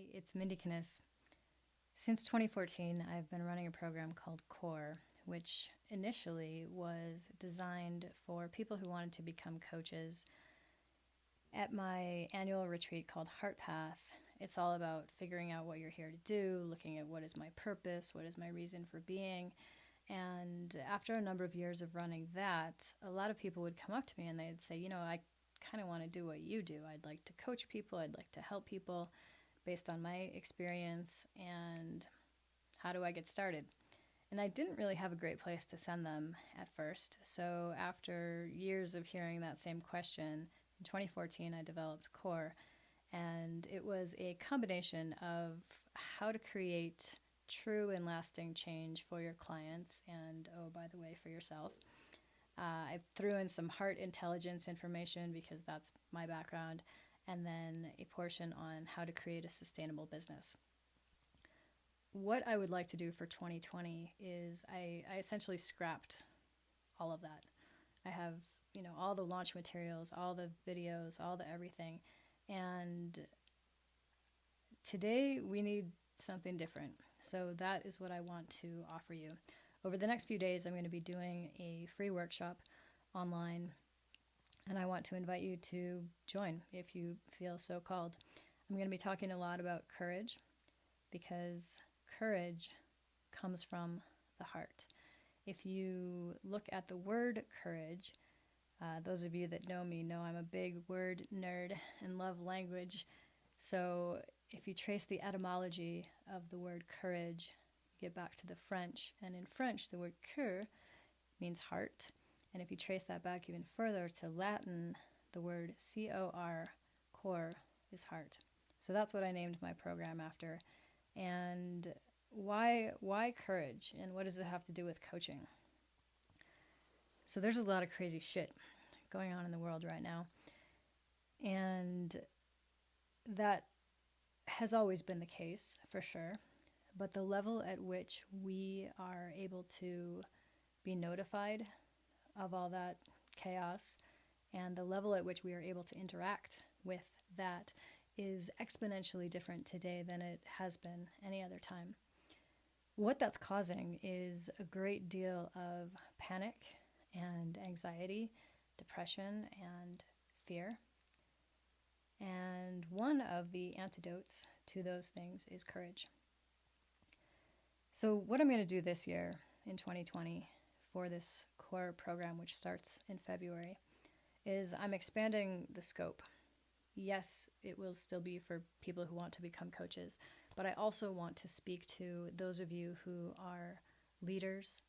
Hi, it's Mindy Kniss. Since 2014, I've been running a program called CORE, which initially was designed for people who wanted to become coaches. At my annual retreat called Heart Path, it's all about figuring out what you're here to do, looking at what is my purpose, what is my reason for being. And after a number of years of running that, a lot of people would come up to me and they'd say, I kind of want to do what you do. I'd like to coach people, I'd like to help people based on my experience, and how do I get started? And I didn't really have a great place to send them at first. So after years of hearing that same question, in 2014 I developed CORE, and it was a combination of how to create true and lasting change for your clients and, oh, by the way, for yourself. I threw in some heart intelligence information because that's my background, and then a portion on how to create a sustainable business. What I would like to do for 2020 is I essentially scrapped all of that. I have, all the launch materials, all the videos, all the everything. And today we need something different. So that is what I want to offer you. Over the next few days, I'm going to be doing a free workshop online, and I want to invite you to join if you feel so called. I'm going to be talking a lot about courage, because courage comes from the heart. If you look at the word courage, those of you that know me know I'm a big word nerd and love language. So if you trace the etymology of the word courage, you get back to the French. And in French, the word cœur means heart. And if you trace that back even further to Latin, the word C-O-R, core, is heart. So that's what I named my program after. And why courage? And what does it have to do with coaching? So there's a lot of crazy shit going on in the world right now. And that has always been the case, for sure. But the level at which we are able to be notified of all that chaos and the level at which we are able to interact with that is exponentially different today than it has been any other time. What that's causing is a great deal of panic and anxiety, depression and fear. And one of the antidotes to those things is courage. So what I'm going to do this year in 2020 for this CORE program, which starts in February, is I'm expanding the scope. Yes, it will still be for people who want to become coaches, but I also want to speak to those of you who are leaders,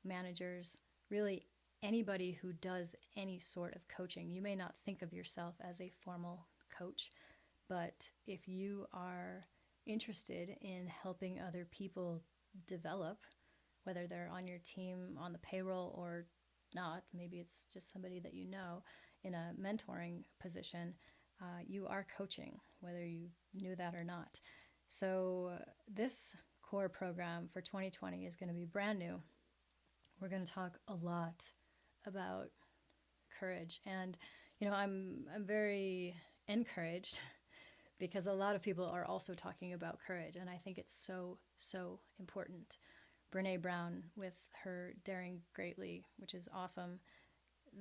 managers, really anybody who does any sort of coaching. You may not think of yourself as a formal coach, but if you are interested in helping other people develop, whether they're on your team, on the payroll or not, maybe it's just somebody that you know in a mentoring position, you are coaching, whether you knew that or not. So this CORE program for 2020 is going to be brand new. We're going to talk a lot about courage, and I'm very encouraged because a lot of people are also talking about courage, and I think it's so important. Brene Brown with her Daring Greatly, which is awesome,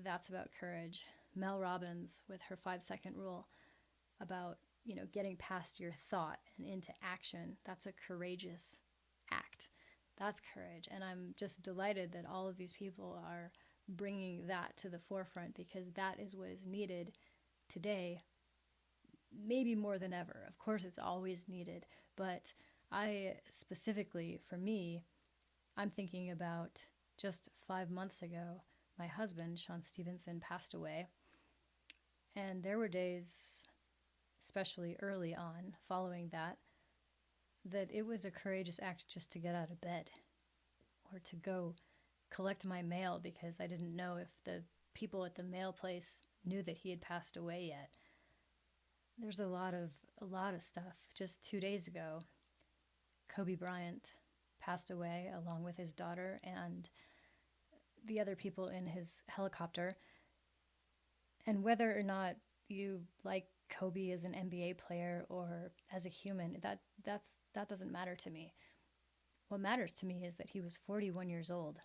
that's about courage. Mel Robbins with her 5-second rule about getting past your thought and into action. That's a courageous act. That's courage. And I'm just delighted that all of these people are bringing that to the forefront, because that is what is needed today, maybe more than ever. Of course, it's always needed, but I specifically, for me, I'm thinking about just 5 months ago, my husband, Sean Stevenson, passed away. And there were days, especially early on, following that it was a courageous act just to get out of bed or to go collect my mail, because I didn't know if the people at the mail place knew that he had passed away yet. There's a lot of stuff. Just 2 days ago, Kobe Bryant passed away along with his daughter and the other people in his helicopter. And whether or not you like Kobe is an NBA player or as a human. That doesn't matter to me. What matters to me is that he was 41 years old,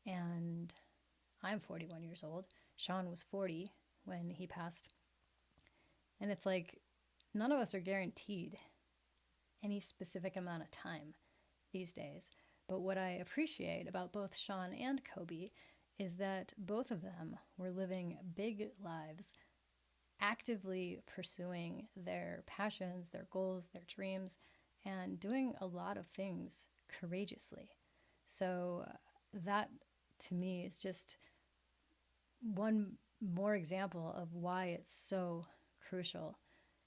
and I'm 41 years old. Sean was 40 when he passed. And it's like, none of us are guaranteed any specific amount of time these days. But what I appreciate about both Sean and Kobe is that both of them were living big lives, actively pursuing their passions, their goals, their dreams, and doing a lot of things courageously. So that to me is just one more example of why it's so crucial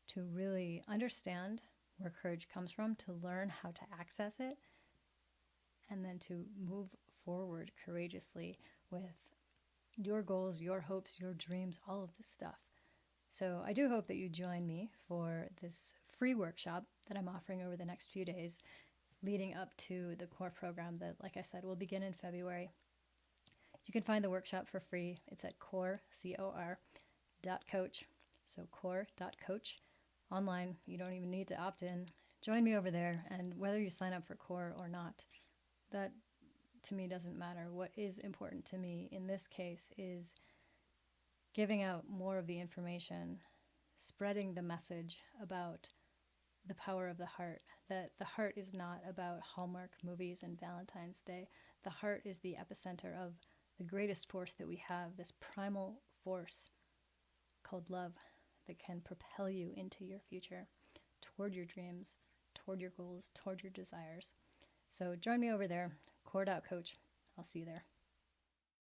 to really understand where courage comes from, to learn how to access it, and then to move forward courageously with your goals, your hopes, your dreams, all of this stuff. So I do hope that you join me for this free workshop that I'm offering over the next few days leading up to the core program that, like I said, will begin in February. You can find the workshop for free. It's at core, COR.coach. So core.coach online. You don't even need to opt in. Join me over there, and whether you sign up for core or not, that to me doesn't matter. What is important to me in this case is giving out more of the information, spreading the message about the power of the heart, that the heart is not about Hallmark movies and Valentine's Day. The heart is the epicenter of the greatest force that we have, this primal force called love that can propel you into your future, toward your dreams, toward your goals, toward your desires. So join me over there, core.coach. I'll see you there.